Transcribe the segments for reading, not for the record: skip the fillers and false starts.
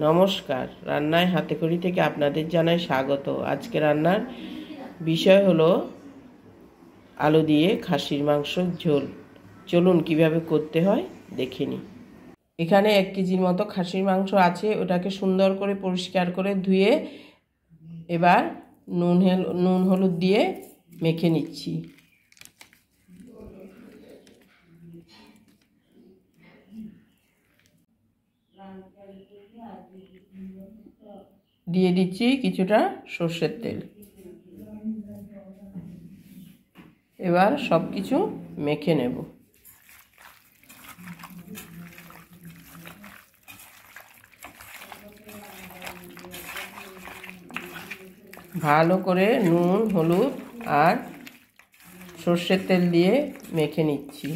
নমস্কার, রান্নায় হাতেখড়ি থেকে আপনাদের জানাই স্বাগত। আজকে রান্নার বিষয় হলো আলু দিয়ে খাসির মাংসের ঝোল। চলুন কিভাবে করতে হয় দেখে নিই। এখানে 1 কেজির মতো খাসির মাংস আছে। ওটাকে সুন্দর করে পরিষ্কার করে ধুয়ে এবার নুন হলুদ দিয়ে মেখে নিচ্ছি। দিয়ে দিচ্ছি কিছুটা সর্ষের তেল। এবার সব কিছু মেখে নেব। ভালো করে নুন হলুদ আর সর্ষের তেল দিয়ে মেখে নিচ্ছি।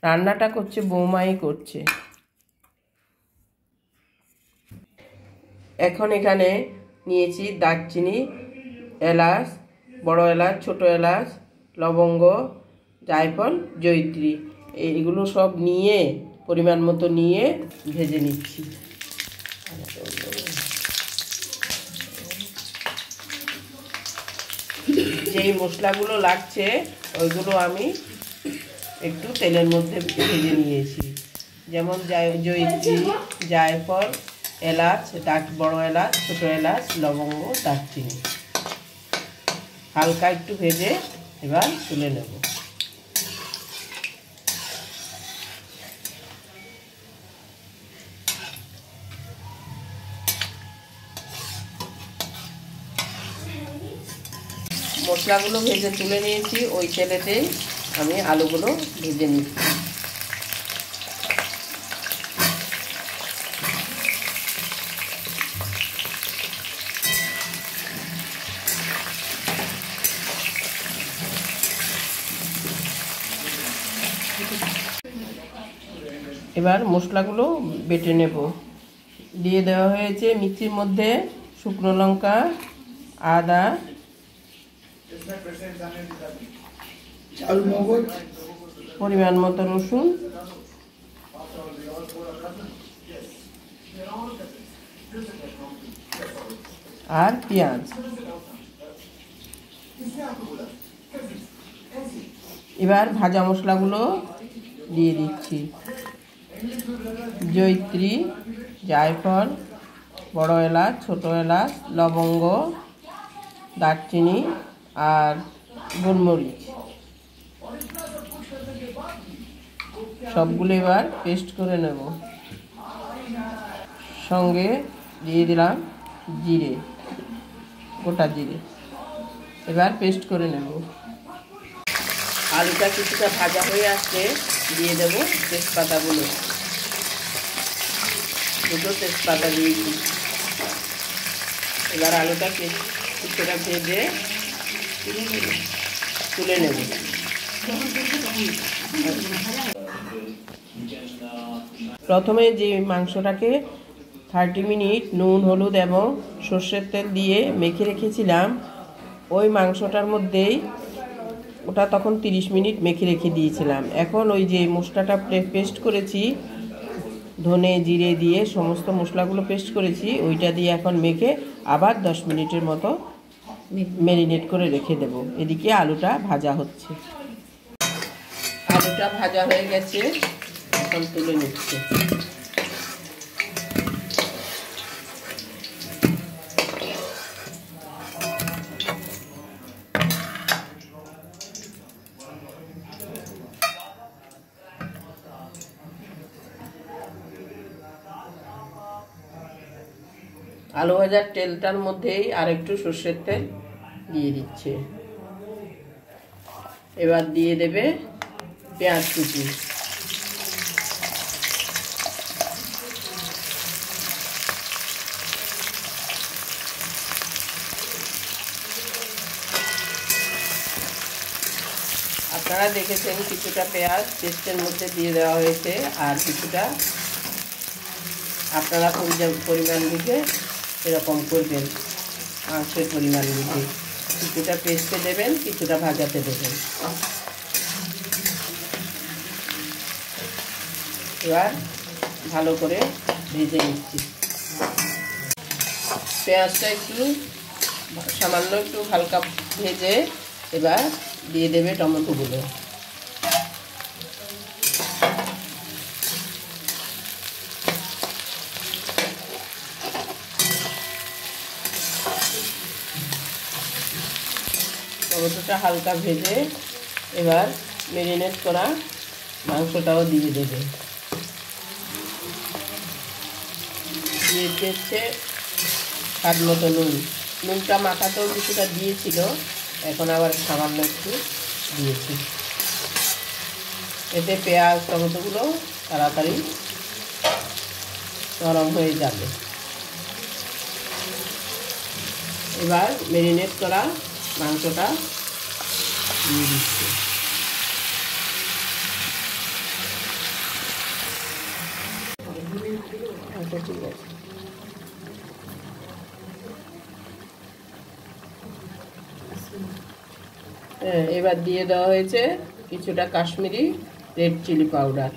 রান্নাটা করছে বৌমাই করছে। এখন এখানে নিয়েছি দারচিনি, এলাচ, বড় এলাচ, ছোট এলাচ, লবঙ্গ, জায়ফল, জয়িত্রী, এইগুলো সব নিয়ে পরিমাণ মতো নিয়ে ভেজে নিচ্ছি। যেই মশলাগুলো লাগছে ওইগুলো আমি একটু তেলের মধ্যে ভেজে নিয়েছি, যেমন জয়িত্রী, জায়ফল, এলাচ, বড় এলাচ, ছোট এলাচ, লবঙ্গ, দারচিনি হালকা একটু ভেজে এবার তুলে নেব। মশলাগুলো ভেজে তুলে নিয়েছি। ওই তেলেতেই আমি আলুগুলো ভেজে নিচ্ছি। এবার মশলাগুলো বেটে নেব। দিয়ে দেওয়া হয়েছে মিক্সির মধ্যে শুকনো লঙ্কা, আদা, পরিমাণ মতো রসুন আর পেঁয়াজ। এবার ভাজা মশলাগুলো দিয়ে দিচ্ছি। জয়িত্রী, জায়ফল, বড় এলাচ, ছোট এলাচ, লবঙ্গ, দারচিনি আর গোলমরিচ সবগুলো এবার পেস্ট করে নেব। সঙ্গে দিয়ে দিলাম জিরে, গোটা জিরে। এবার পেস্ট করে নেব। আলুটা কিছুটা ভাজা হয়ে আসলে দিয়ে দেব তেজপাতাগুলো। দুটো তেজপাতা দিয়েছি। এবার আলুটা কিছুটা ভেজে তুলে নেব। প্রথমে যে মাংসটাকে 30 মিনিট নুন হলুদ এবং সর্ষের তেল দিয়ে মেখে রেখেছিলাম, ওই মাংসটার মধ্যেই ওটা তখন 30 মিনিট মেখে রেখে দিয়েছিলাম। এখন ওই যে মশলাটা পেস্ট করেছি, ধনে জিরে দিয়ে সমস্ত মশলাগুলো পেস্ট করেছি, ওইটা দিয়ে এখন মেখে আবার 10 মিনিটের মতো ম্যারিনেট করে রেখে দেব। এদিকে আলুটা ভাজা হচ্ছে। আলুটা ভাজা হয়ে গেছে, এখন তুলে নিচ্ছে। আলু ভাজার তেলটার মধ্যেই আর একটু সর্ষের তেল দিয়ে দিচ্ছে। এবার দিয়ে দেবে পেঁয়াজ কুচি। আপনারা দেখেছেন কিছুটা পেঁয়াজ পেস্টের মধ্যে দিয়ে দেওয়া হয়েছে, আর কিছুটা আপনারা পরিমাণ বুঝে এরকম করবেন। মাংসের পরিমাণ বুঝে কিছুটা পেস্টে দেবেন, কিছুটা ভাজাতে দেবেন। এবার ভালো করে ভেজে নিচ্ছি। পেঁয়াজটা একটু সামান্য একটু হালকা ভেজে এবার দিয়ে দেবে টমেটোগুলো। টমেটোটা হালকা ভেজে এবার ম্যারিনেট করা মাংসটাও দিয়ে দেবে। দিয়ে দিচ্ছে স্বাদ মতো নুন। নুনটা মাখাতেও কিছুটা দিয়েছিল, এখন আবার সামান্য একটু দিয়েছি। এতে পেঁয়াজ টমেটোগুলো তাড়াতাড়ি নরম হয়ে যাবে। এবার ম্যারিনেট করা মাংসটা দিয়ে দিচ্ছি। আচ্ছা, ঠিক আছে। এবার দিয়ে দেওয়া হয়েছে কিছুটা কাশ্মীরি রেড চিলি পাউডার।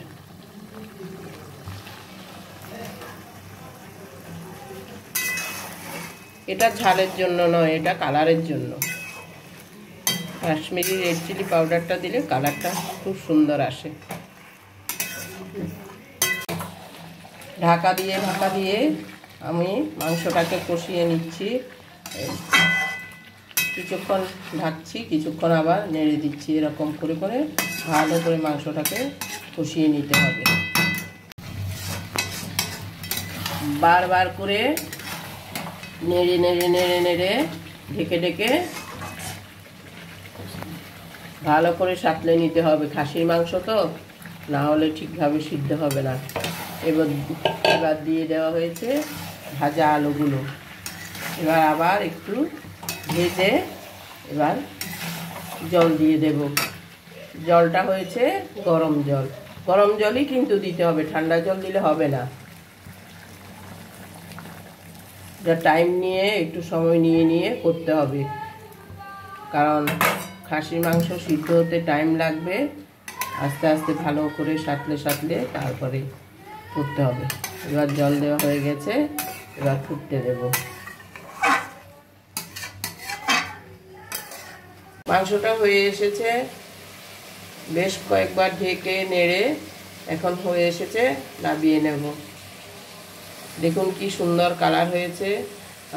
এটা ঝালের জন্য নয়, এটা কালারের জন্য। কাশ্মীরি রেড চিলি পাউডারটা দিলে কালারটা খুব সুন্দর আসে। ঢাকা দিয়ে আমি মাংসটাকে কষিয়ে নিচ্ছি। কিছুক্ষণ ঢাকছি, কিছুক্ষণ আবার নেড়ে দিচ্ছি। এরকম করে করে ভালো করে মাংসটাকে কষিয়ে নিতে হবে। বারবার করে নেড়ে নেড়ে নেড়ে নেড়ে ঢেকে ঢেকে ভালো করে সাঁতলে নিতে হবে। খাসির মাংস তো, না হলে ঠিকভাবে সিদ্ধ হবে না। এবার দিয়ে দেওয়া হয়েছে ভাজা আলুগুলো। এবার আবার একটু ভেজে এবার জল দিয়ে দেব। জলটা হয়েছে গরম জল। গরম জলই কিন্তু দিতে হবে, ঠান্ডা জল দিলে হবে না। যা টাইম নিয়ে একটু সময় নিয়ে করতে হবে, কারণ খাসির মাংস সিদ্ধ হতে টাইম লাগবে। আস্তে আস্তে ভালো করে সাঁতলে তারপরে করতে হবে। এবার জল দেওয়া হয়ে গেছে, এবার ফুটতে দেব। মাংসটা হয়ে এসেছে, বেশ কয়েকবার ঢেকে নেড়ে এখন হয়ে এসেছে, নামিয়ে নেব। দেখুন কি সুন্দর কালার হয়েছে।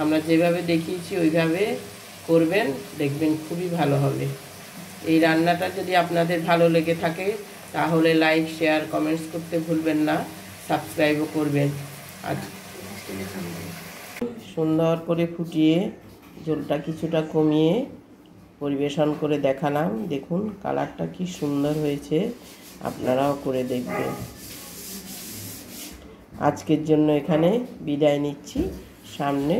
আমরা যেভাবে দেখিয়েছি ওইভাবে করবেন, দেখবেন খুবই ভালো হবে। এই রান্নাটা যদি আপনাদের ভালো লেগে থাকে তাহলে লাইক, শেয়ার, কমেন্টস করতে ভুলবেন না। সাবস্ক্রাইবও করবেন। আজ সুন্দর করে ফুটিয়ে ঝোলটা কিছুটা কমিয়ে পরিবেশন করে দেখালাম। দেখুন কালারটা কি সুন্দর হয়েছে, আপনারাও করে দেখবেন। আজকের জন্য এখানে বিদায় নিচ্ছি। সামনে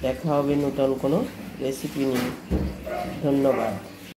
দেখা হবে নতুন কোনো রেসিপি নিয়ে। ধন্যবাদ।